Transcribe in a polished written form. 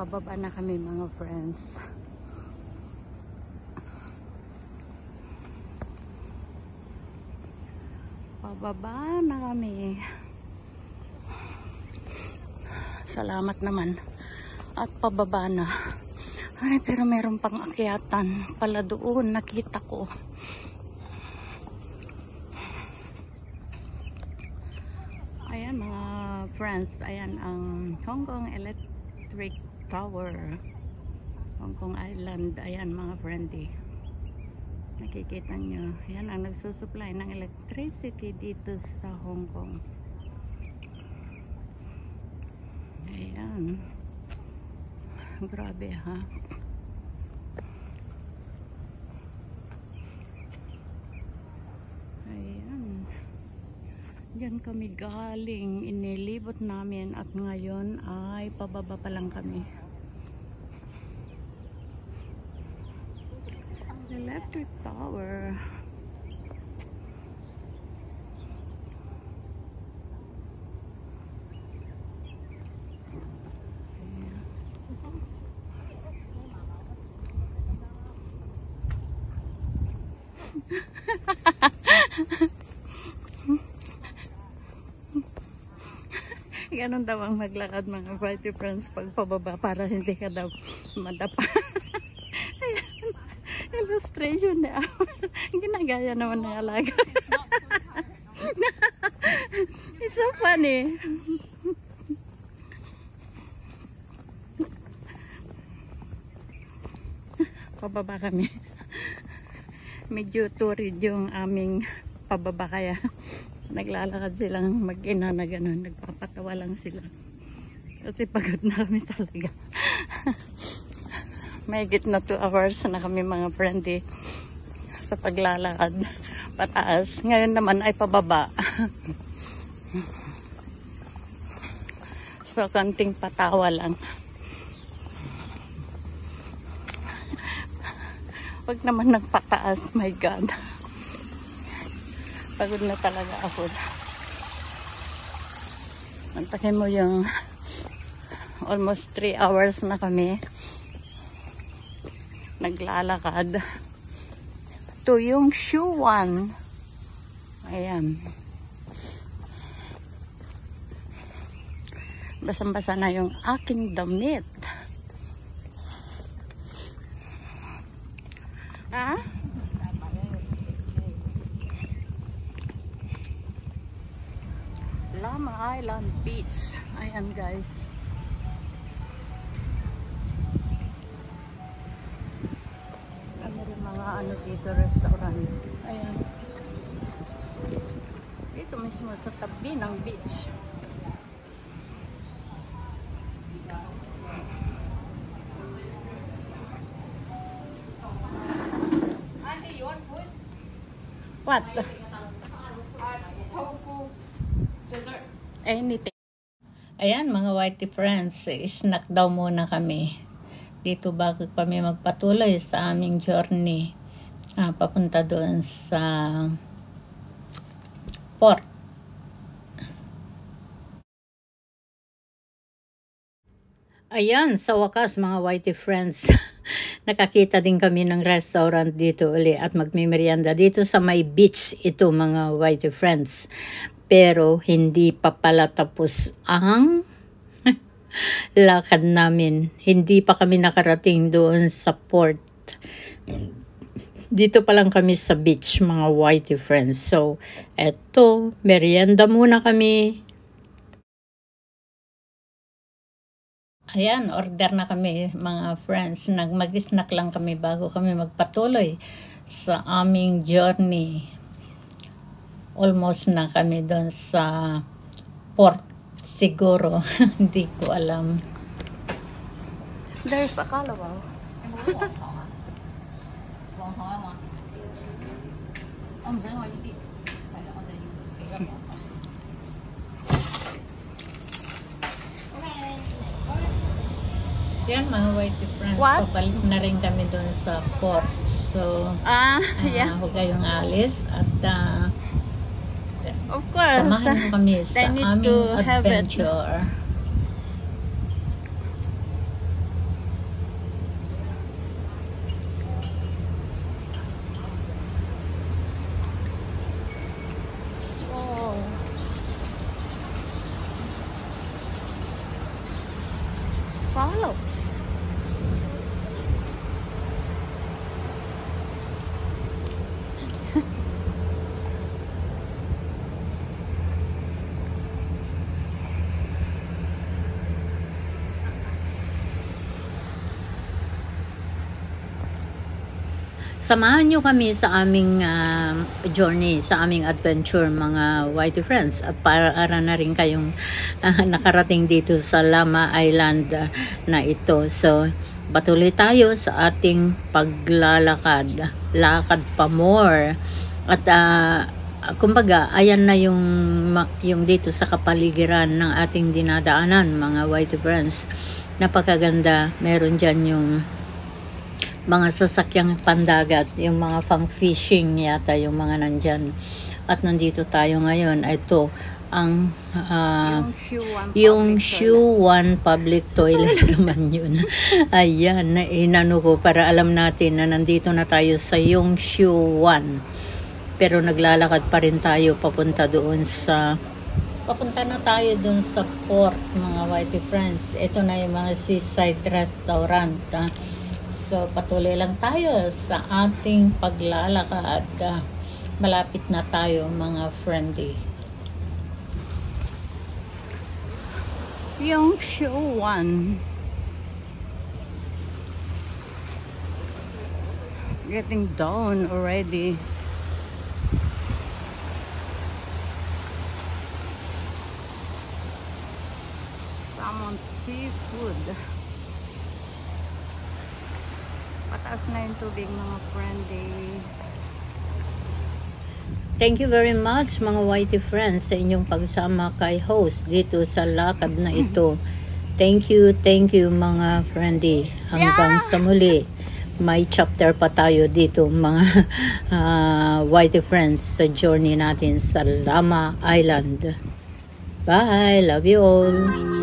Pababa na kami mga friends. Pababa na kami. Salamat naman. At pababa na. Ay, pero meron pang akyatan pala doon. Nakita ko. Ayan mga friends. Ayan ang Hong Kong Electric Tower. Hong Kong Island. Ayan mga friendly. Nakikita nyo. Ayan ang nagsusupply ng electricity dito sa Hong Kong. Ayan. Grabe ha. Ayan. Diyan kami galing. Inilibot namin at ngayon ay pababa pa lang kami. Electric Tower. Ganon daw ang maglakad mga party friends pag pababa para hindi ka daw madapa. Illustration na ginagaya naman ng alaga. It's so funny. Pababa kami. Medyo turid yung aming pababa kaya naglalakad silang mag-ina na gano'n. Nagpapatawa lang sila. Kasi pagod na kami talaga. May higit na 2 hours na kami mga friendly sa paglalakad pataas. Ngayon naman ay pababa. So, konting patawa lang. Wag naman nagpataas, my God. Pagod na talaga ako. Antakin mo yung almost 3 hours na kami naglalakad to yung Shuwan. Ayan. Basang-basa na yung aking damit. Ah? Llama Island Beach. Ayan guys. Ano rin mga ano dito, restaurant. Ayan. Dito mismo sa tabi ng beach. What? Anything. Ayan mga whitey friends, snack daw muna kami dito bago kami magpatuloy sa aming journey papunta doon sa port. Ayan, sa wakas mga whitey friends, nakakita din kami ng restaurant dito uli at magmimerienda dito sa may beach ito mga whitey friends. Pero hindi pa pala tapos ang lakad namin. Hindi pa kami nakarating doon sa port. Dito pa lang kami sa beach mga whitey friends. So, eto, merienda muna kami. Ayan, order na kami mga friends. Mag-snack lang kami bago kami magpatuloy sa aming journey. Almost na kami doon sa port siguro. Hindi ko alam. There's a kalabaw. Yan mga whitey friends. Papalit na rin kami doon sa port. So, yeah. Huwag kayong alis. At of course, samahan mo kami sa aming adventure. follow. Samahan nyo kami sa aming journey, sa aming adventure mga Whitey Friends, at para na rin kayong nakarating dito sa Lamma Island na ito. So, patuloy tayo sa ating paglalakad. Lakad pa more. At kumbaga, ayan na yung dito sa kapaligiran ng ating dinadaanan mga Whitey Friends. Napakaganda. Meron dyan yung mga sasakyang pandagat, yung mga pang fishing yata yung mga nandyan. At nandito tayo ngayon. Ito ang yung Shuwan public toilet naman yun. Ayan, inano ko para alam natin na nandito na tayo sa yung Shuwan. Pero naglalakad pa rin tayo papunta na tayo doon sa port mga Whitey Friends. Ito na yung mga seaside restaurant. So, patuloy lang tayo sa ating paglalakad. Malapit na tayo, mga friendly. Yung Shuwan. Getting down already. Salmon seafood. Pataas na yung tubig mga friendly. Thank you very much mga Whitey Friends sa inyong pagsama kay host dito sa lakad na ito. Thank you mga friendly. Hanggang sa muli. May chapter pa tayo dito mga Whitey Friends sa journey natin sa Lamma Island. Bye! Love you all!